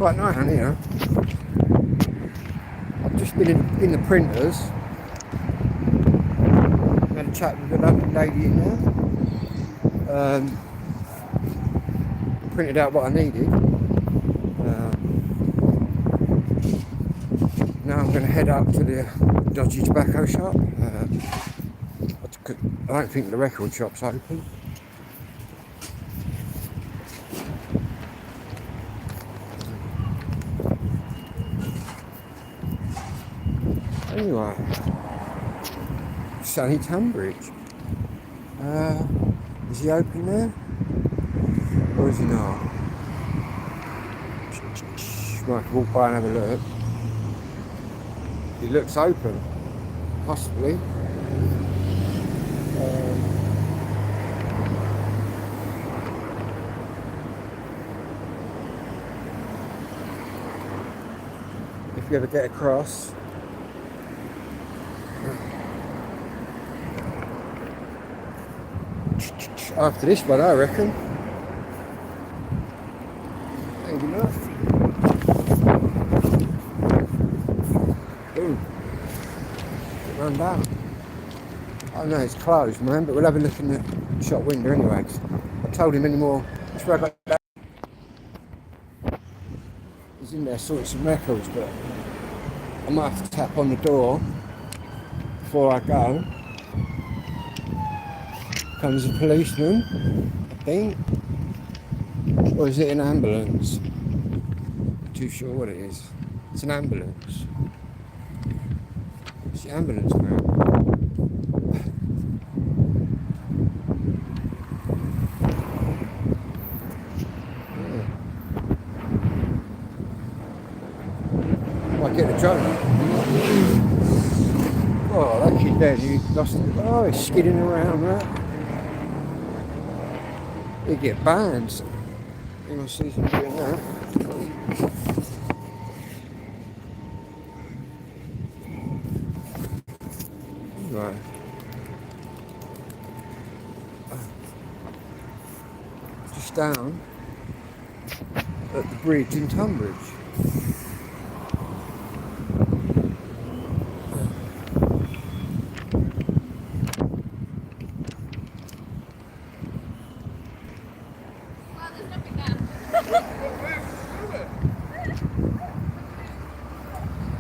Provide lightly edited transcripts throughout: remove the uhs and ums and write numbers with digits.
quite nice on here. I've just been in the printers. Had a chat with a lovely lady in there. Printed out what I needed. Now I'm going to head up to the dodgy tobacco shop. I don't think the record shop's open. Anyway, sunny Tunbridge. Is he open there? Or is he not? Might walk by and have a look. He looks open, possibly. If you ever get across. After this one, I reckon. Maybe not. Boom. Run down. Oh no, it's closed, man, but we'll have a look in the shop window anyway. I told him anymore. That's where I got that. He's in there sorting some records, but I might have to tap on the door before I go. Comes a policeman, I think. Or is it an ambulance? Not too sure what it is. It's an ambulance. It's the ambulance, man. Might get the drone. Oh, that kid there, he lost it. Oh, he's skidding around, right? He'd get banned. You want to see him doing that? Right. Just down at the bridge in Tunbridge.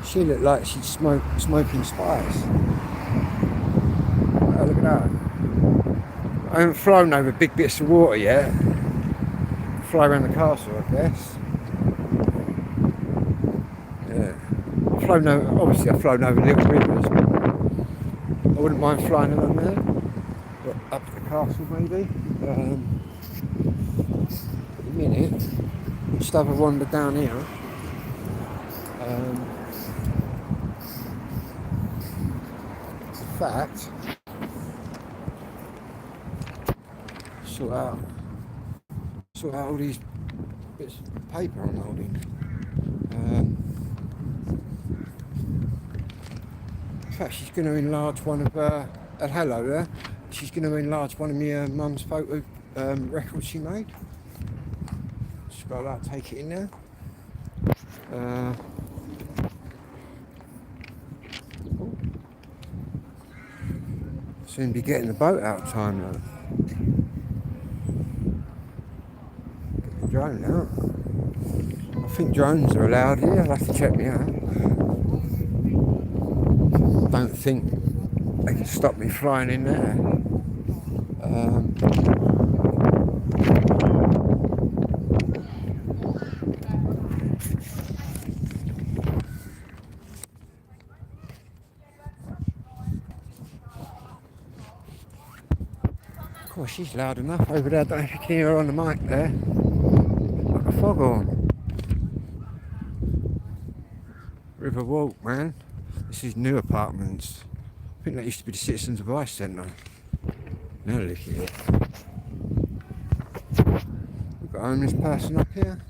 She looked like she'd smoking spice. Oh, look at that. I haven't flown over big bits of water yet. Fly around the castle, I guess. Yeah. I've flown over little rivers, but I wouldn't mind flying along there. But up to the castle, maybe. For the minute. Just have a wander down here. In fact, sort out all these bits of paper I'm holding. In fact, she's going to enlarge one of hello there. She's going to enlarge one of my mum's photo records she made. Just got to like take it in there. Soon be getting the boat out time though. Get the drone out. I think drones are allowed here. I'll have to check me out. Don't think they can stop me flying in there. Of course, she's loud enough over there. I don't know if you can hear her on the mic there. Like a foghorn. River Walk, man. This is new apartments. I think that used to be the Citizens Advice Centre. Now look at it. We've got a homeless person up here.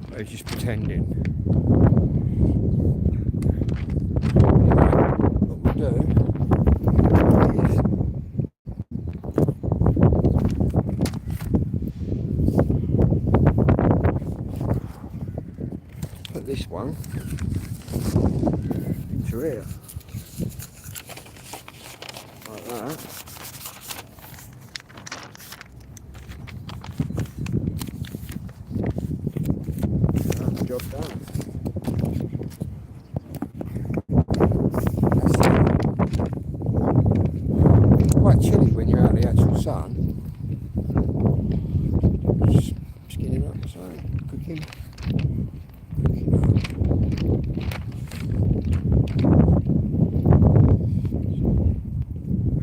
They're just pretending. What we'll do is this one into here. Like that. That's the job done. It's quite chilly when you're out in the actual sun. Just skinning up, so cooking.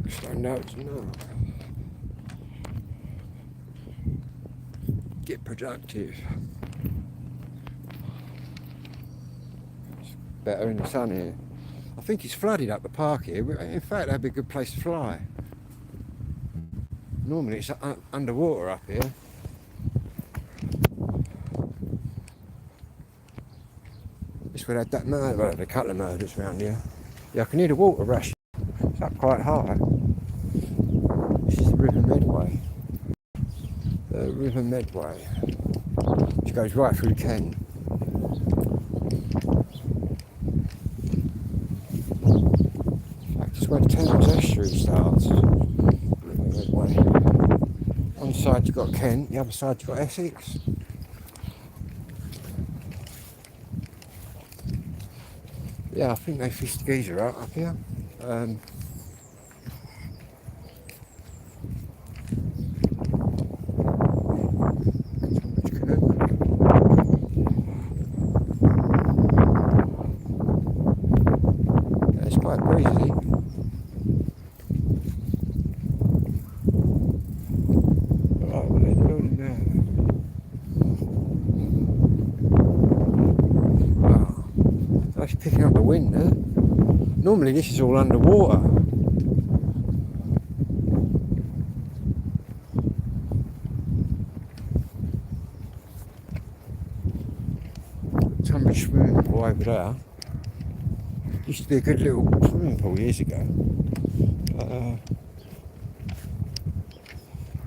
Stand out now. Get productive. It's better in the sun here. I think it's flooded up the park here. In fact, that'd be a good place to fly. Normally it's underwater up here. This would have that murder, well, a couple of murders around here. Yeah, I can hear the water rushing. It's up quite high. This is the River Medway. The River Medway, which goes right through Kent. In fact, it's where the Thames Estuary starts. River Medway. One side you've got Kent, the other side you've got Essex. Yeah, I think they fish the geezer out up here. It's quite breezy. Right, what are they doing there? Wow, that's picking up the wind there. Normally this is all underwater. Tunbridge swimming pool over there. Used to be a good little swimming pool years ago.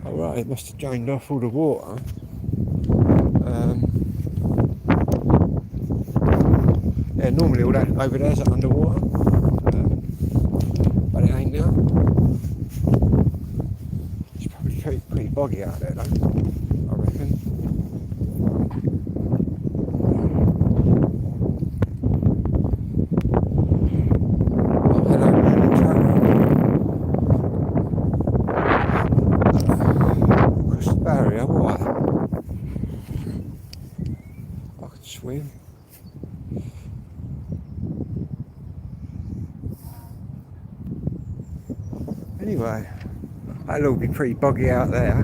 Alright, it must have drained off all the water. Yeah, normally all that over there's underwater. But it ain't now. It's probably pretty boggy out there though, I reckon. Swim. Anyway, that'll all be pretty boggy out there.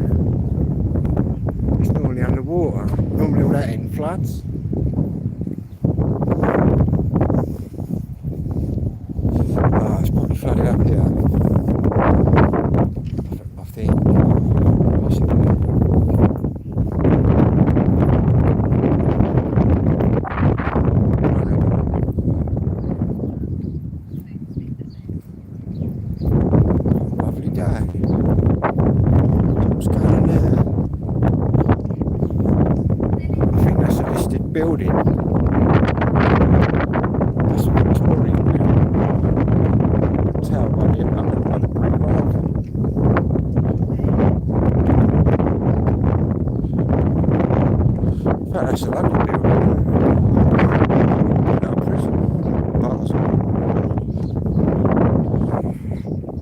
It's normally underwater. Normally all that in floods. Oh, it's probably flooded up here. I think. Possibly. What's going on there? I think that's a listed building. That's a Victorian building. Tell by the brickwork. In fact, that's a London building. Now prison. Bars.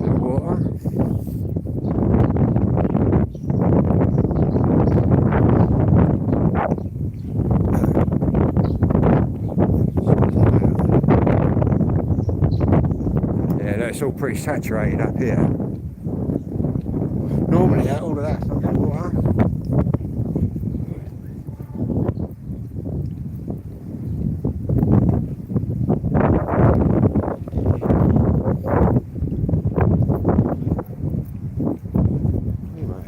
The water. It's all pretty saturated up here. Normally all of that's underwater. Anyway.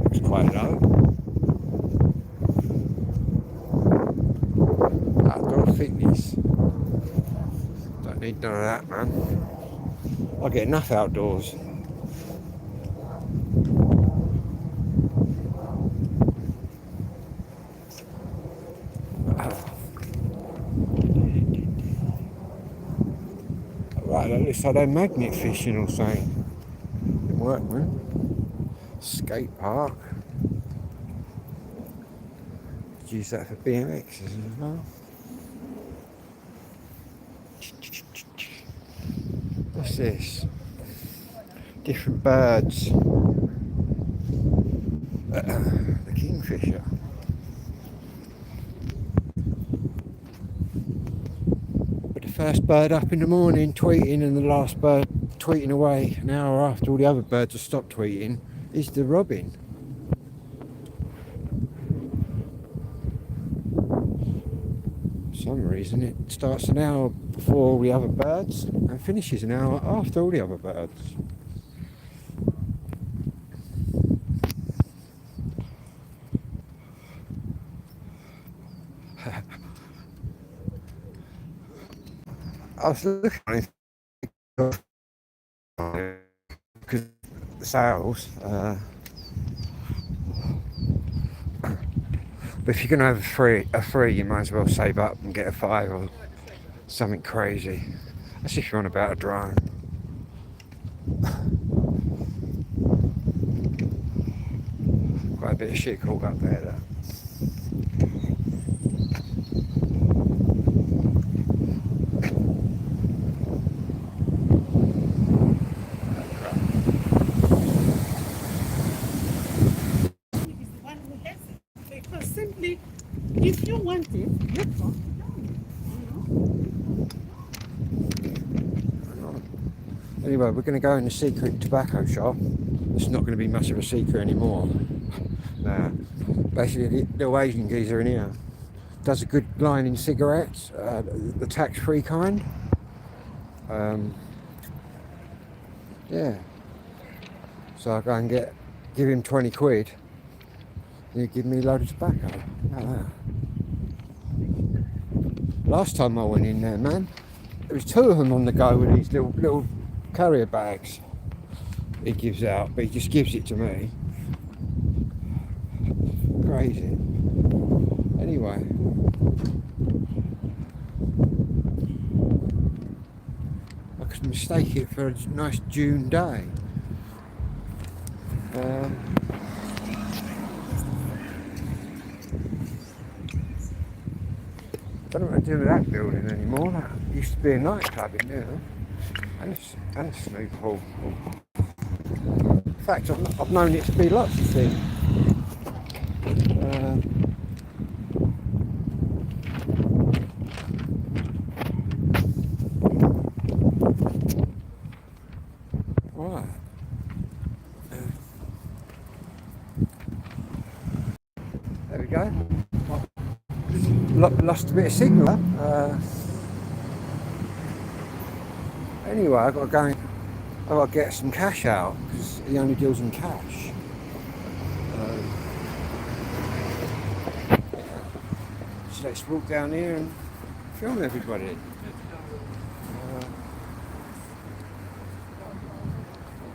Looks quite low. Fitness. Don't need none of that, man. I get enough outdoors. Right, it looks like they're magnet fishing or something. Didn't work, man. Skate park. Use that for BMXs as well. What's this? Different birds. The kingfisher. But the first bird up in the morning tweeting and the last bird tweeting away an hour after all the other birds have stopped tweeting is the robin. For some reason it starts an hour before all the other birds and finishes an hour after all the other birds. I was looking at it because the sales, but if you're going to have a free, you might as well save up and get a 5 or something crazy. That's if you're on about a drone. Quite a bit of shit caught up there though. Simply, if you want it, look for it. Anyway, we're going to go in the secret tobacco shop. It's not going to be much of a secret anymore. Basically, the little Asian geezer in here does a good line in cigarettes, the tax-free kind. Yeah. So I go and give him 20 quid. And he'd give me a load of tobacco. Like that. Last time I went in there, man, there was 2 of them on the go with these little carrier bags he gives out, but he just gives it to me. Crazy. Anyway. I could mistake it for a nice June day. I don't know what to do with that building anymore. That used to be a nightclub in there. And a snooker hall. In fact, I've known it to be lots of things. Right. There we go. Lost a bit of signal. Anyway, I've got to get some cash out because he only deals in cash. So let's walk down here and film everybody.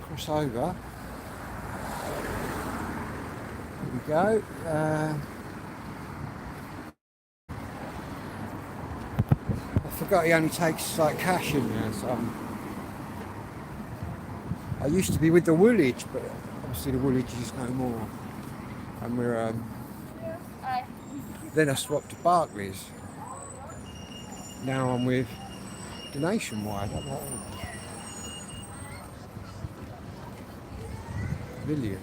Cross over. Here we go. I forgot he only takes like cash in there, so I used to be with the Woolwich, but obviously the Woolwich is no more. And we're then I swapped to Barclays. Now I'm with the Nationwide. Million.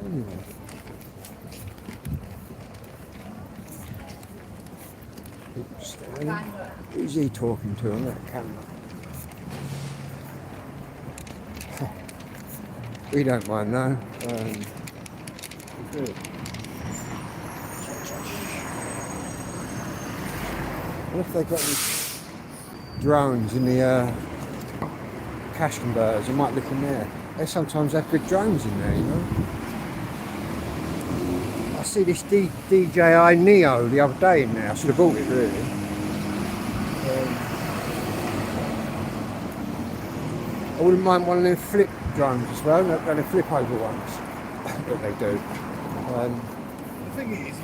Anyway. Oops, who's he talking to on that camera? We don't mind though. Good. What if they've got any drones in the cash converters? I might look in there. They sometimes have good drones in there, you know. see this DJI Neo the other day in there. I should have bought it really. I wouldn't mind one of them flip drones as well, the flip over ones that they do. The thing is,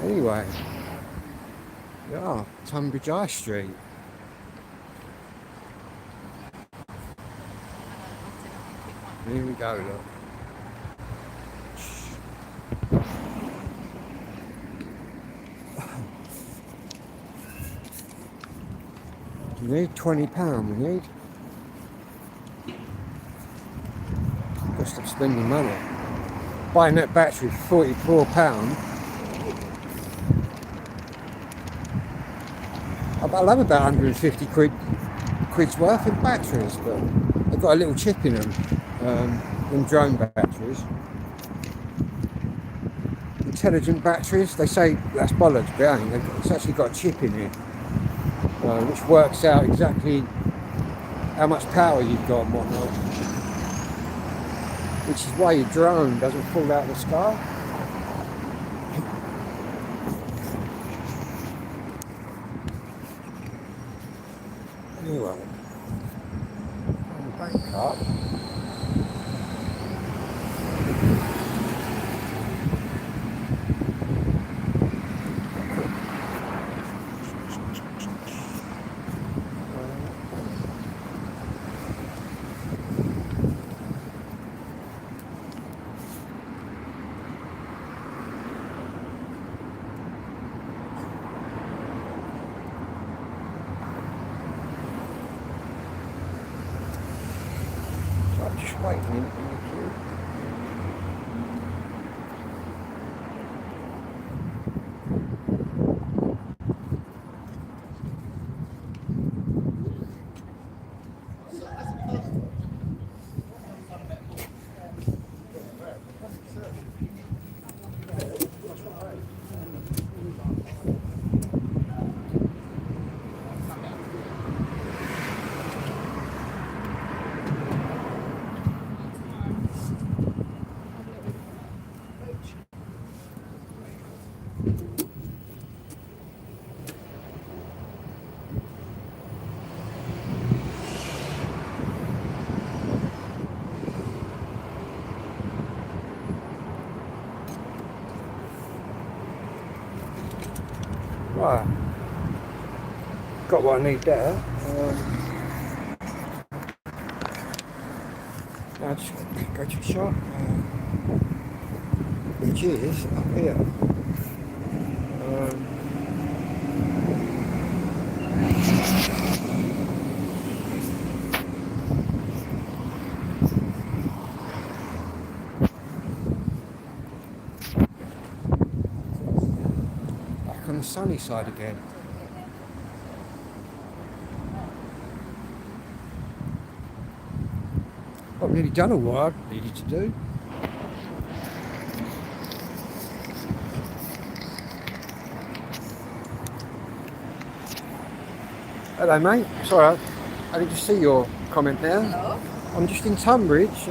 Anyway, yeah, Tunbridge High Street. Here we go, look. You need £20, we need. Gotta stop spending money. Buying that battery for £44. I'll have about 150 quid's worth in batteries, but they've got a little chip in them, in drone batteries. Intelligent batteries, they say that's bollocks, but it ain't. It's actually got a chip in it, which works out exactly how much power you've got and whatnot. Which is why your drone doesn't fall out of the sky. Anyway, on the bank card. Just waiting in the queue. Right, got what I need there. Now I just go to the shop, which is up here. On the sunny side again. I've really done all what I needed to do. Hello mate, sorry I didn't just see your comment there. Hello. I'm just in Tunbridge,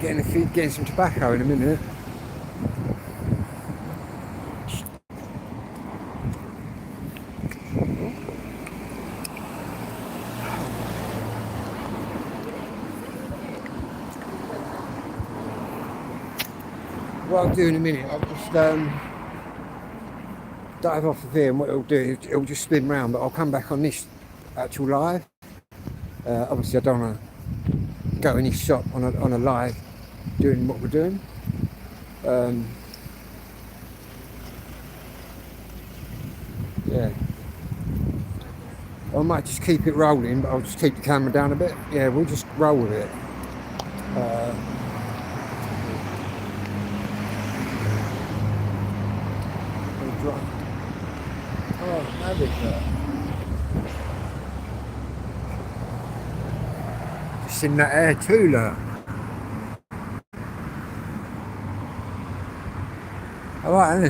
getting some tobacco in a minute. What I'll do in a minute, I'll just dive off of here, and what it'll do, it'll just spin round, but I'll come back on this actual live. Obviously I don't want to go in this shop on a live doing what we're doing. Yeah, I might just keep it rolling, but I'll just keep the camera down a bit. Yeah, we'll just roll with it. Oh, Navigator. Just in that air too, look. Alright, and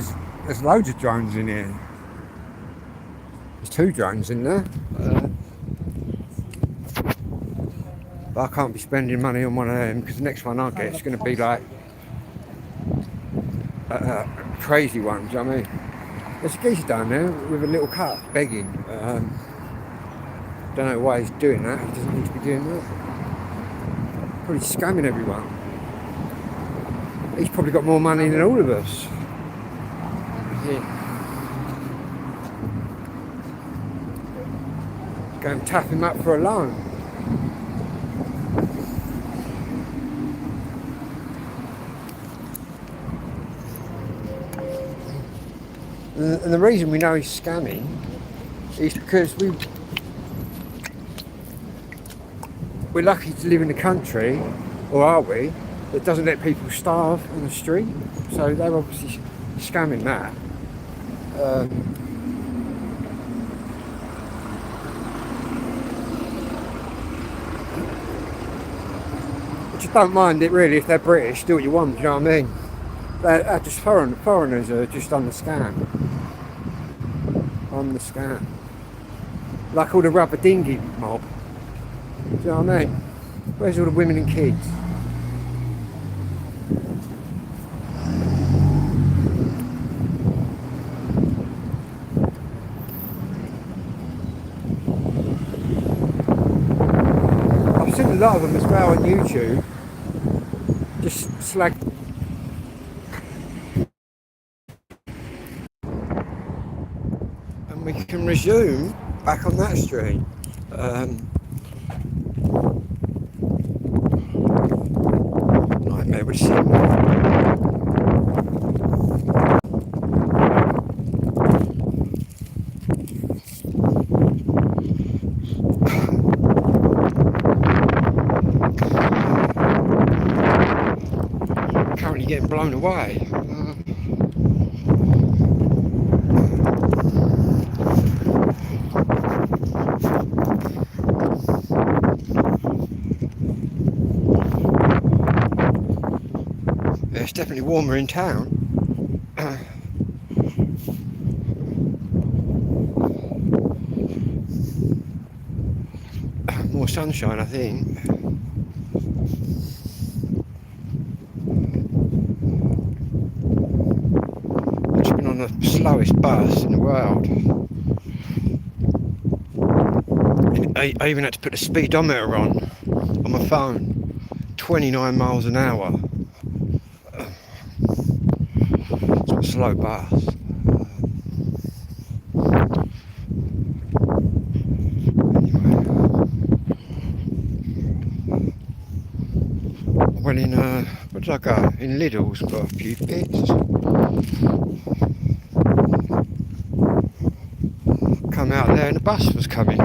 there's loads of drones in here. There's 2 drones in there. But I can't be spending money on one of them because the next one I get is going to be like a crazy one. Do you know what I mean? There's a geezer down there with a little cup begging. Don't know why he's doing that. He doesn't need to be doing that. Probably scamming everyone. He's probably got more money than all of us. Yeah. Go and tap him up for a loan. And the reason we know he's scamming is because we're lucky to live in a country, or are we, that doesn't let people starve on the street. So they're obviously scamming that. I just don't mind it really if they're British, do what you want, do you know what I mean? They're just foreigners are just on the scam. On the scam. Like all the rubber dinghy mob. Do you know what I mean? Where's all the women and kids? I've seen a lot of them as well on YouTube. Just slag. And we can resume back on that stream. Nightmare with signal. Currently getting blown away. It's definitely warmer in town. More sunshine, I think. I've just been on the slowest bus in the world. I even had to put the speedometer on my phone. 29 miles an hour. It's a slow bus. Well, in where did I go? In Lidl's, got a few bits. Come out there and the bus was coming.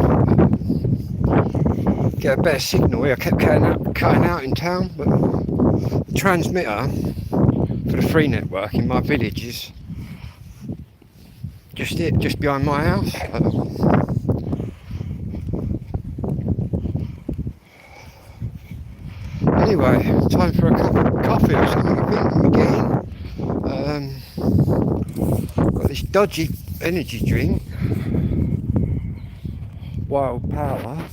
Get a better signal here. I kept cutting out in town, but the transmitter for the free network in my village is just behind my house. Anyway, time for a cup of coffee or something. I think I'm getting. Got this dodgy energy drink, Wild Power.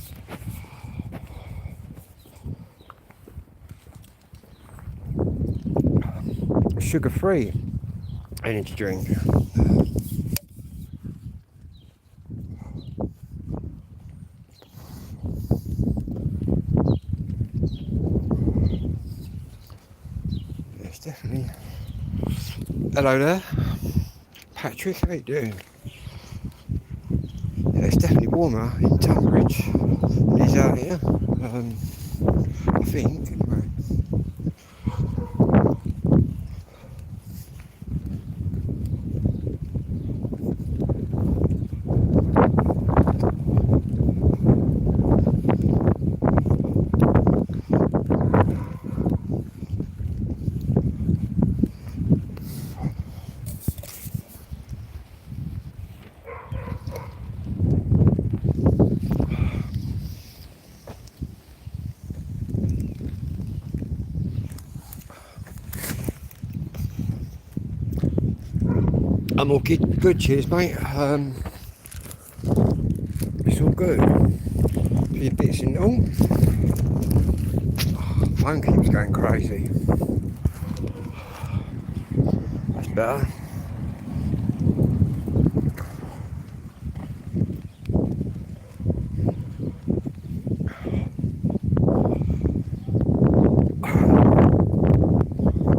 Sugar-free energy drink. It's definitely. Hello there, Patrick. How you doing? Yeah, it's definitely warmer in Tunbridge than it is out here. I think. Anyway. I'm all good, cheers mate. It's all good. A few bits in. Oh, phone keeps going crazy. That's better.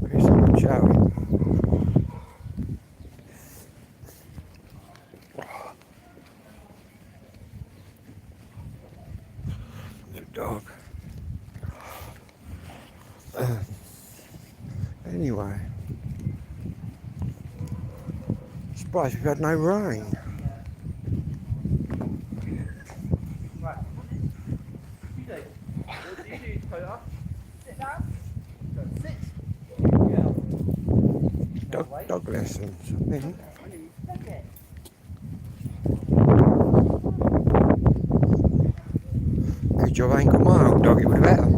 Here's someone shouting. The dog. Anyway, surprised we've had no rain. Right. You do. What do you do, Dakota? Sit down. Go sit. Yeah. Dog lessons, I think. Look it. Good job I ain't got my old dog, it would have had them.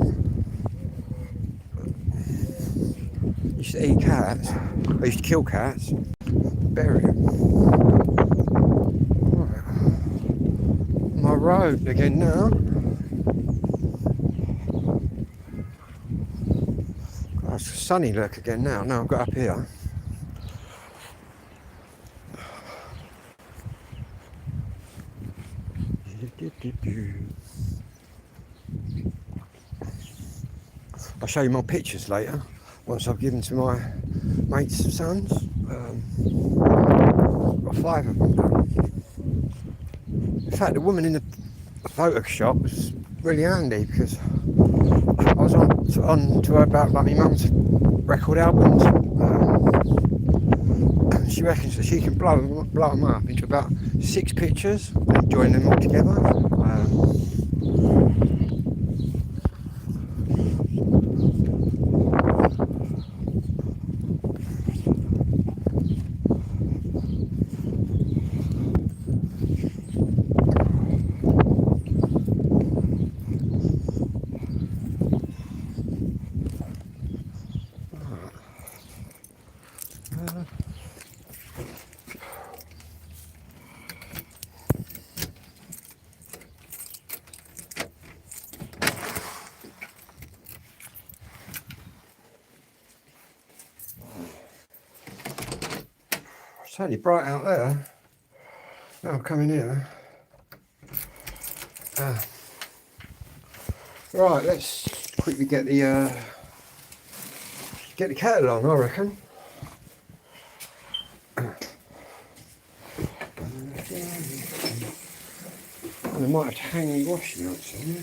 Used to eat cats. I used to kill cats. Bury them. Right. My road again now. God, it's a sunny look again now. Now I've got up here. I'll show you my pictures later once I've given to my mates' sons. Got 5 of them done. In fact, the woman in the photo shop was really handy because I was on to her about like my mum's record albums. She reckons that she can blow them up into about 6 pictures and join them all together. It's certainly bright out there. Now I'm coming here. Right, let's quickly get the kettle on, I reckon. I might have to hang the washing up somewhere.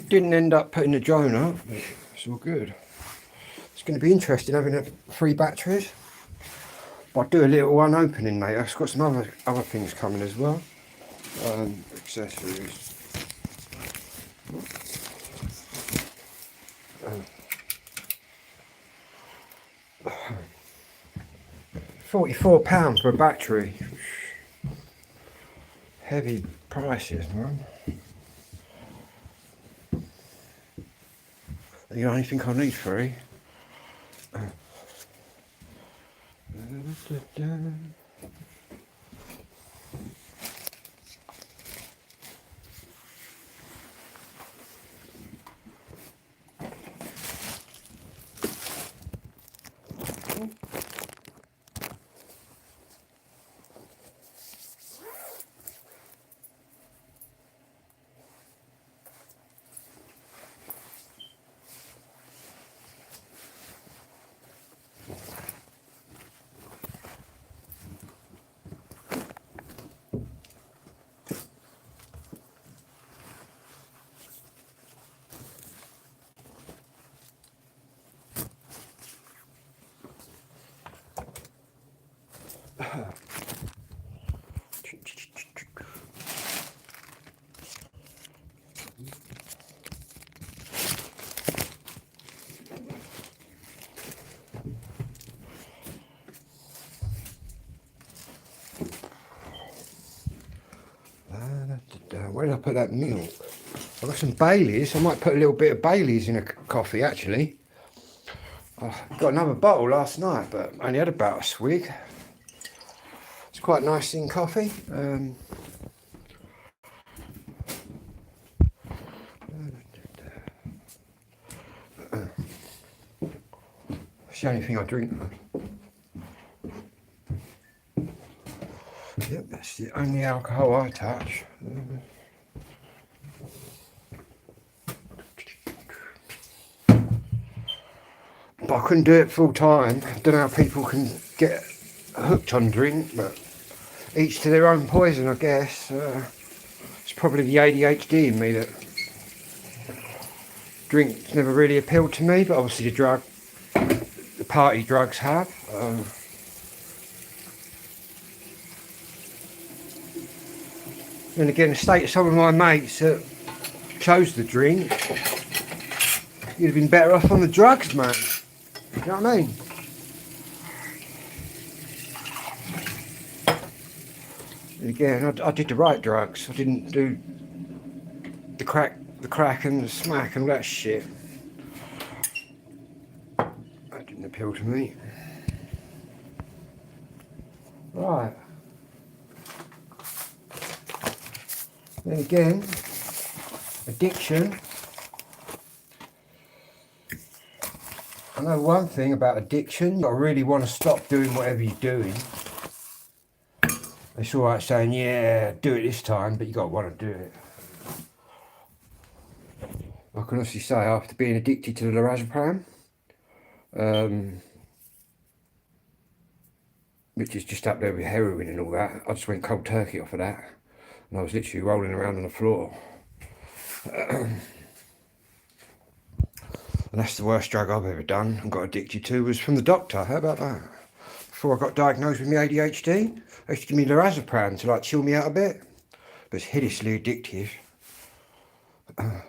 Didn't end up putting the drone up, but it's all good. It's going to be interesting having 3 batteries. But I'll do a little one opening later. It's got some other things coming as well. Accessories. £44 for a battery. Heavy prices, man. You know anything I need 3? Where did I put that milk? I've got some Baileys. I might put a little bit of Baileys in a coffee actually. I got another bottle last night, but I only had about a swig. It's quite nice in coffee. It's the only thing I drink. Yep, that's the only alcohol I touch. But I couldn't do it full time. I don't know how people can get hooked on drink, but each to their own poison, I guess. It's probably the ADHD in me that drink's never really appealed to me, but obviously the party drugs have. And again, the state of some of my mates that chose the drink, you'd have been better off on the drugs, man. You know what I mean? And again, I did the right drugs. I didn't do the crack and the smack and all that shit. That didn't appeal to me. Right. Then again, addiction. I know one thing about addiction, I really want to stop doing whatever you're doing. It's alright saying, yeah, do it this time, but you got to want to do it. I can honestly say, after being addicted to the lorazepam, which is just up there with heroin and all that, I just went cold turkey off of that. And I was literally rolling around on the floor. And that's the worst drug I've ever done and got addicted to, was from the doctor. How about that? Before I got diagnosed with my ADHD, they used to give me lorazepam to like chill me out a bit. But it's hideously addictive. My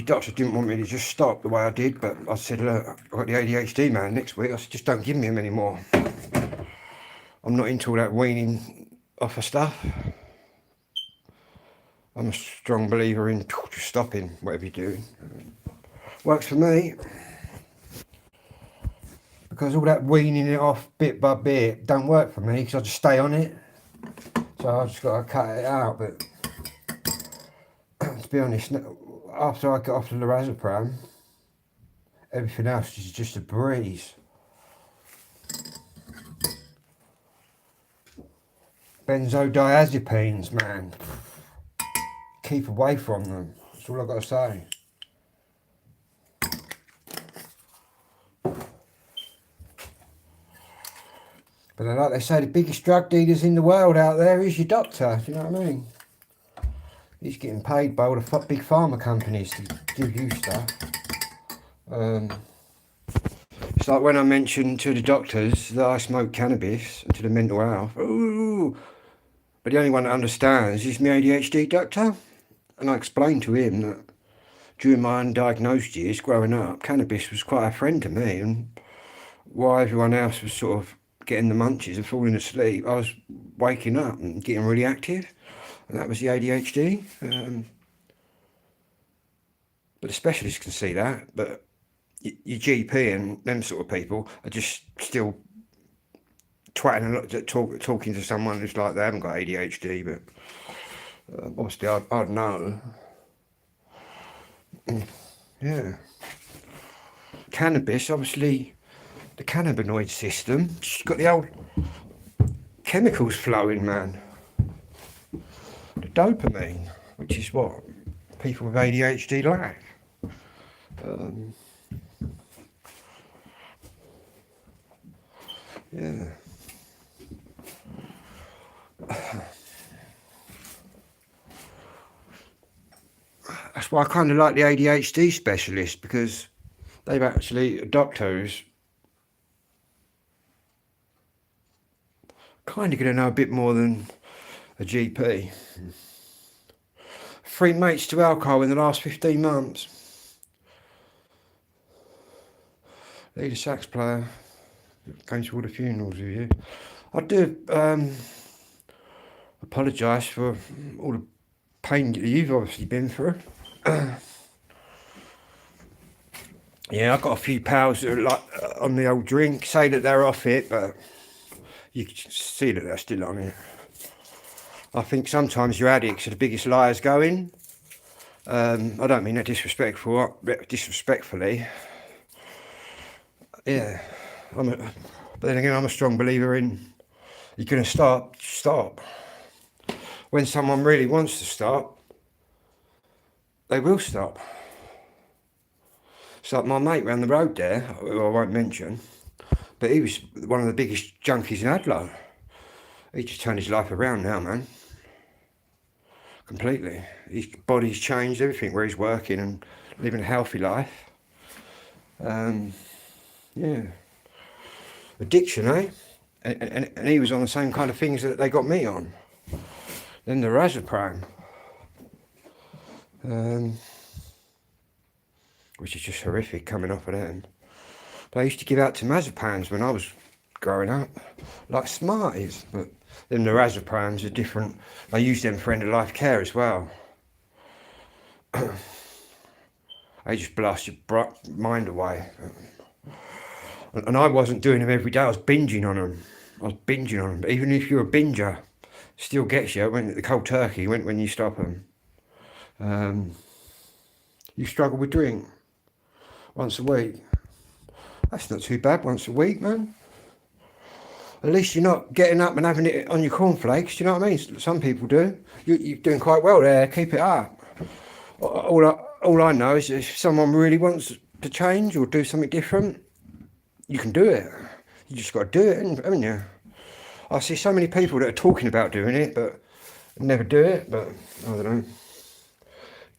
doctor didn't want me to just stop the way I did, but I said, look, I've got the ADHD, man, next week. I said, just don't give me them anymore. I'm not into all that weaning off of stuff. I'm a strong believer in just stopping whatever you're doing. Works for me. Because all that weaning it off bit by bit don't work for me, because I just stay on it. So I just got to cut it out. But to be honest, after I got off the lorazepam, everything else is just a breeze. Benzodiazepines, man. Keep away from them. That's all I've got to say. But like they say, the biggest drug dealers in the world out there is your doctor. Do you know what I mean? He's getting paid by all the big pharma companies to give you stuff. It's like when I mentioned to the doctors that I smoke cannabis and to the mental health. Ooh, but the only one that understands is my ADHD doctor. And I explained to him that during my undiagnosed years growing up, cannabis was quite a friend to me, and while everyone else was sort of getting the munchies and falling asleep, I was waking up and getting really active, and that was the ADHD. But the specialists can see that, but your GP and them sort of people are just still talking to someone who's like they haven't got ADHD, but obviously I'd know. Yeah. Cannabis, obviously, the cannabinoid system, it's got the old chemicals flowing, man. The dopamine, which is what people with ADHD lack. Yeah. That's why I kind of like the ADHD specialist, because they've actually, doctors, kind of going to know a bit more than a GP. 3 mates to alcohol in the last 15 months. Lead a sax player, going to all the funerals with you. I do apologise for all the pain that you've obviously been through. Yeah, I've got a few pals that are like on the old drink, say that they're off it, but You can see that they're still on it. I think sometimes your addicts are the biggest liars going. I don't mean that disrespectfully. Yeah, but then again, I'm a strong believer in you're going to stop. When someone really wants to stop, they will stop. So my mate round the road there, who I won't mention, but he was one of the biggest junkies in Adelaide. He just turned his life around now, man. Completely. His body's changed, everything, where he's working and living a healthy life. Yeah. Addiction, eh? And he was on the same kind of things that they got me on. Then the Razapram. Which is just horrific coming off of them. But I used to give out to Mazepams when I was growing up, like Smarties, but then the Razaprams are different. I use them for end-of-life care as well. They just blast your mind away. And I wasn't doing them every day, I was binging on them. But even if you're a binger, still gets you when the cold turkey, when you stop them. You struggle with drink once a week. That's not too bad, once a week, man. At least you're not getting up and having it on your cornflakes, do you know what I mean? Some people do. You're doing quite well there, keep it up. All I know is if someone really wants to change or do something different, you can do it. You just got to do it, haven't you? I see so many people that are talking about doing it, but never do it, but I don't know.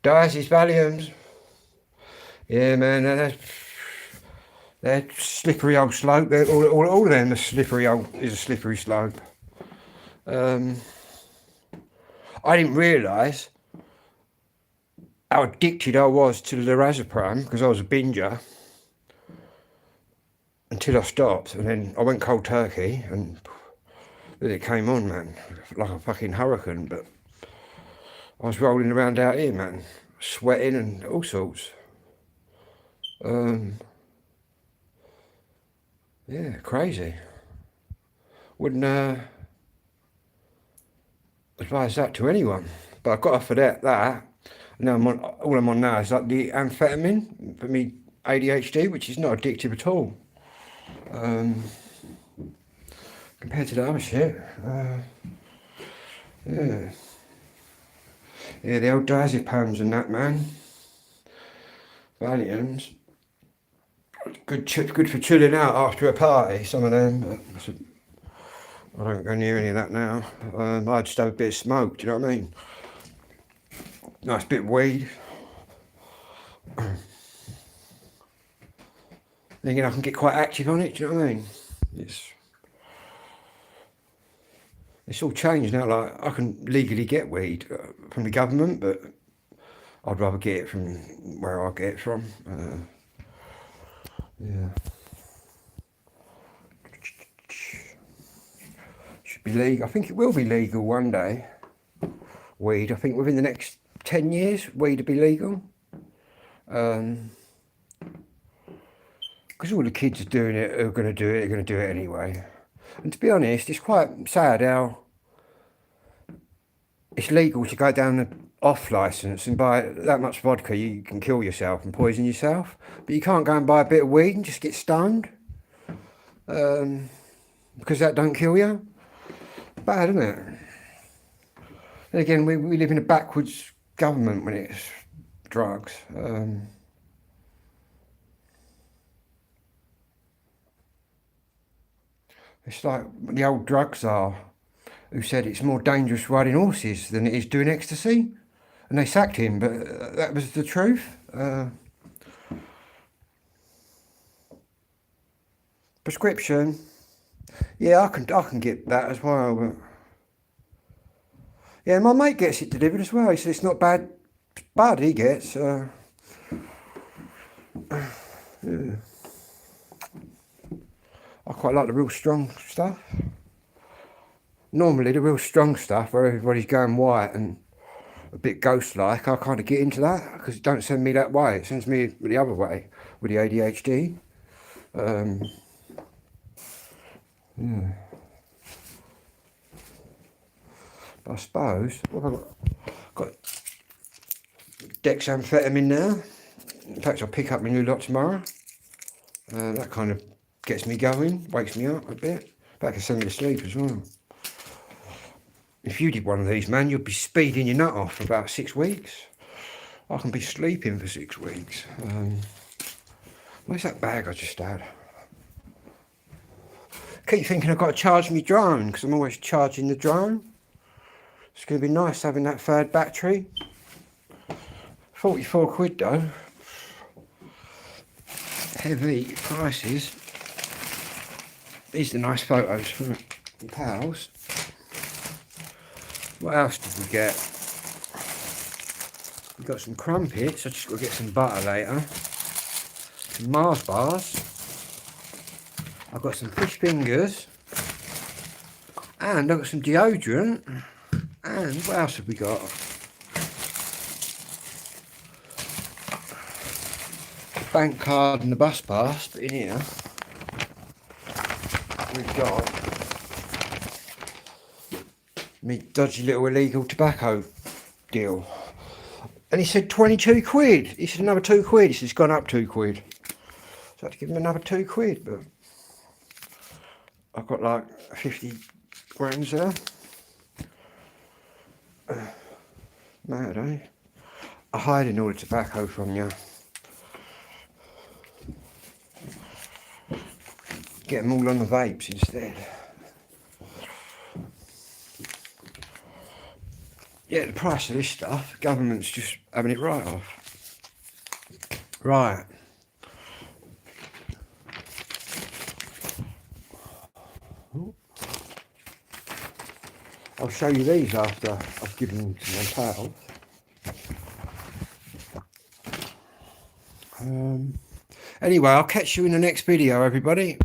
Diaz's Valiums. Yeah, man, they're slippery old slope. All of them are slippery is a slippery slope. I didn't realise how addicted I was to the Razapram because I was a binger until I stopped, and then I went cold turkey, and then it came on, man, like a fucking hurricane. But I was rolling around out here, man, sweating and all sorts. Yeah, crazy. Wouldn't advise that to anyone. But I got off of that. Now all I'm on now is like the amphetamine for me ADHD, which is not addictive at all. Compared to the other shit. Yeah. Yeah, the old diazepams and that, man. Valiums. Good for chilling out after a party, some of them. But I don't go near any of that now. I just have a bit of smoke, do you know what I mean? Nice bit of weed. Then again, I can get quite active on it, do you know what I mean? It's all changed now, like I can legally get weed from the government, but I'd rather get it from where I get it from. Yeah. Should be legal. I think it will be legal one day. Weed. I think within the next 10 years, weed will be legal. Because all the kids are doing it, are going to do it anyway. And to be honest, it's quite sad how it's legal to go down the off licence and buy that much vodka, you can kill yourself and poison yourself. But you can't go and buy a bit of weed and just get stoned. Because that don't kill you. Bad, isn't it? And again, we live in a backwards government when it's drugs. It's like the old drug czar who said it's more dangerous riding horses than it is doing ecstasy. And they sacked him, but that was the truth. Prescription. Yeah, I can get that as well. But yeah, my mate gets it delivered as well. He said it's not bad. Bad he gets. Yeah. I quite like the real strong stuff. Normally the real strong stuff where everybody's going white and a bit ghost-like, I kind of get into that because it don't send me that way. It sends me the other way with the ADHD. Yeah. But I suppose, what have I got dexamphetamine now. In fact, I'll pick up my new lot tomorrow. That kind of gets me going, wakes me up a bit. That can send me to sleep as well. If you did one of these, man, you'd be speeding your nut off for about 6 weeks. I can be sleeping for 6 weeks. Where's that bag I just had? Keep thinking I've got to charge my drone, because I'm always charging the drone. It's going to be nice having that third battery. 44 quid though. Heavy prices. These are the nice photos from my pals. What else did we get? We got some crumpets. I just got to get some butter later. Some Mars bars. I've got some fish fingers. And I've got some deodorant. And what else have we got? The bank card and the bus pass. But in here, we've got me dodgy little illegal tobacco deal. And he said 22 quid. He said another 2 quid. He said it's gone up 2 quid. So I had to give him another 2 quid. But I've got like 50 grams there. Mad, eh? I'm hiding all the tobacco from you. Get them all on the vapes instead. Yeah, the price of this stuff, the government's just having it right off. Right. I'll show you these after I've given them to my pals. Anyway, I'll catch you in the next video, everybody.